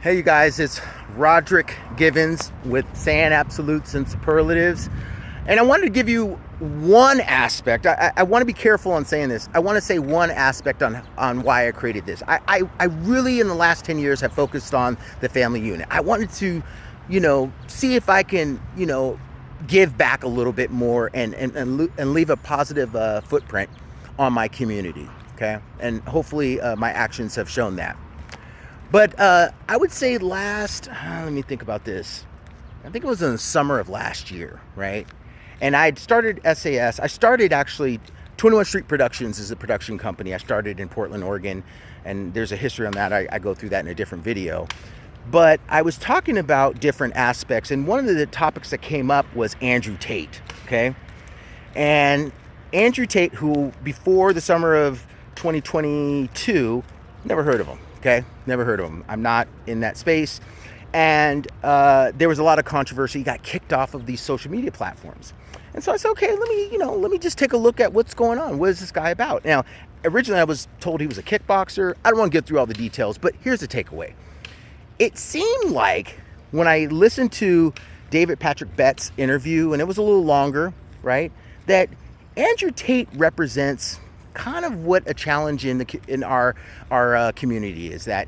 Hey, you guys, it's Roderick Givens with saying absolutes and superlatives. And I wanted to give you one aspect. I want to be careful on saying this. I want to say one aspect on why I created this. I really, in the last 10 years, have focused on the family unit. I wanted to, see if I can, give back a little bit more and leave a positive footprint on my community, okay? And hopefully my actions have shown that. But I would say let me think about this. I think it was in the summer of last year, right? And I had started SAS. I started actually, 21 Street Productions is a production company. I started in Portland, Oregon, and there's a history on that. I go through that in a different video. But I was talking about different aspects, and one of the topics that came up was Andrew Tate, okay? And Andrew Tate, who before the summer of 2022, never heard of him. Okay, never heard of him. I'm not in that space. And there was a lot of controversy. He got kicked off of these social media platforms. And so I said, okay, let me just take a look at what's going on. What is this guy about? Now, originally I was told he was a kickboxer. I don't want to get through all the details, but here's the takeaway. It seemed like when I listened to David Patrick Bett's interview, and it was a little longer, right, that Andrew Tate represents kind of what a challenge in our community is, that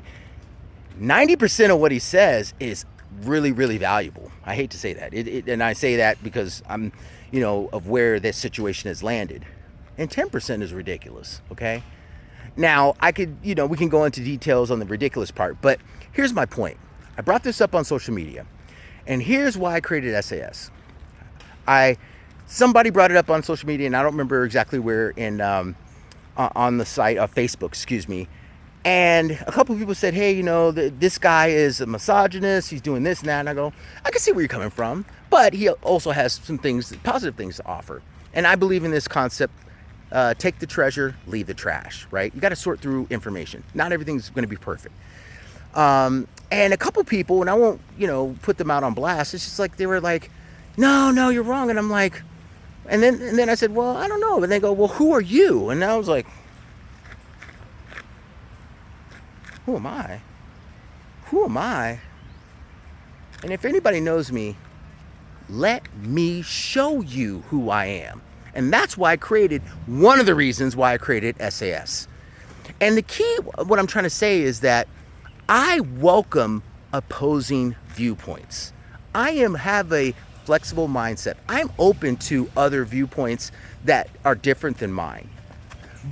90% of what he says is really, really valuable. I hate to say that, and I say that because I'm, of where this situation has landed, and 10% is ridiculous. Okay, now I could, we can go into details on the ridiculous part, but here's my point. I brought this up on social media, and here's why I created SAS. Somebody brought it up on social media, and I don't remember exactly where on the site of Facebook, excuse me. And a couple of people said, hey, this guy is a misogynist. He's doing this and that. And I go, I can see where you're coming from, but he also has some positive things to offer. And I believe in this concept, take the treasure, leave the trash, right? You got to sort through information. Not everything's going to be perfect. And a couple people, and I won't, put them out on blast. It's just like, they were like, no, you're wrong. And I'm like, and then I said, well, I don't know. And they go, well, who are you? And I was like, who am I? Who am I? And if anybody knows me, let me show you who I am. And that's why I created, one of the reasons why I created SAS. And the key, what I'm trying to say is that I welcome opposing viewpoints. I have a flexible mindset. I'm open to other viewpoints that are different than mine.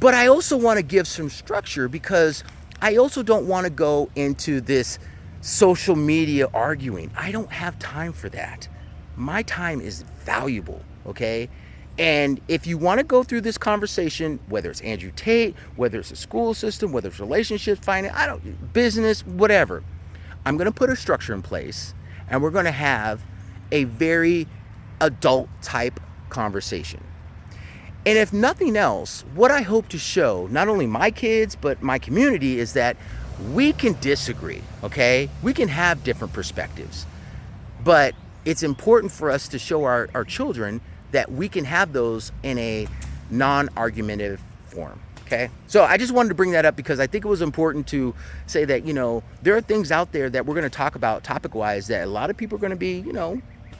But I also want to give some structure, because I also don't want to go into this social media arguing. I don't have time for that. My time is valuable, okay? And if you want to go through this conversation, whether it's Andrew Tate, whether it's a school system, whether it's relationships, finance, business, whatever, I'm going to put a structure in place, and we're going to have a very adult type conversation. And if nothing else, what I hope to show, not only my kids, but my community, is that we can disagree, okay? We can have different perspectives. But it's important for us to show our children that we can have those in a non-argumentative form, okay? So I just wanted to bring that up because I think it was important to say that, there are things out there that we're going to talk about topic-wise that a lot of people are going to be,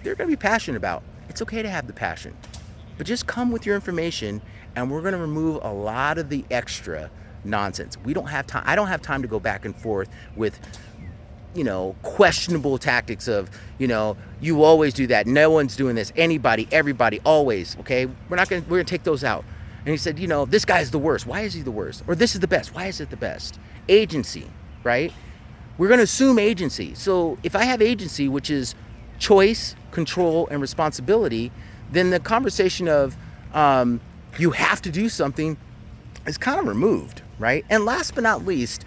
they're going to be passionate about. It's okay to have the passion, but just come with your information, and we're going to remove a lot of the extra nonsense. We don't have time. I don't have time to go back and forth with, questionable tactics of, you always do that. No one's doing this. Anybody, everybody, always. Okay. We're going to take those out. And he said, this guy's the worst. Why is he the worst? Or this is the best. Why is it the best? Agency, right? We're going to assume agency. So if I have agency, which is choice, control, and responsibility, then the conversation of you have to do something is kind of removed, right? And last but not least,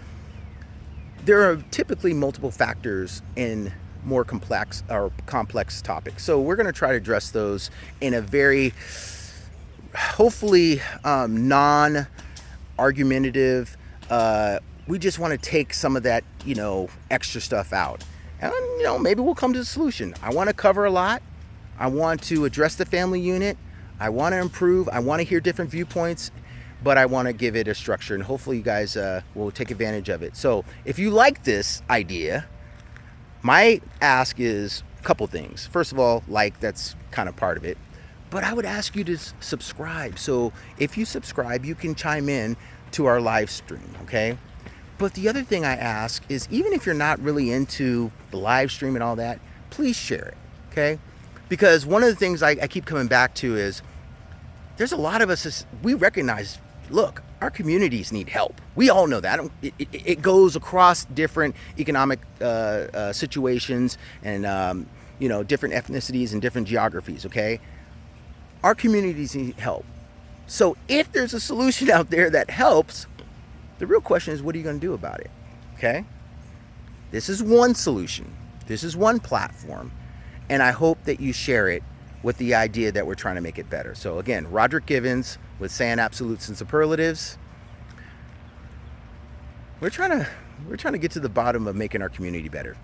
there are typically multiple factors in more complex topics. So we're going to try to address those in a very, hopefully, non-argumentative. We just want to take some of that, extra stuff out. And, maybe we'll come to a solution. I want to cover a lot. I want to address the family unit. I want to improve. I want to hear different viewpoints. but I want to give it a structure, and hopefully you guys will take advantage of it. So if you like this idea, My ask is a couple things. First of all, like, that's kind of part of it. But I would ask you to subscribe. So if you subscribe, you can chime in to our live stream, okay? But the other thing I ask is, even if you're not really into the live stream and all that, please share it, okay? Because one of the things I keep coming back to is, there's a lot of us, we recognize, look, our communities need help. We all know that. It goes across different economic situations and, different ethnicities and different geographies, okay? Our communities need help. So if there's a solution out there that helps, the real question is, what are you going to do about it? Okay? This is one solution. This is one platform. And I hope that you share it with the idea that we're trying to make it better. So again, Roderick Givens with SAS Absolutes and Superlatives. We're trying to get to the bottom of making our community better.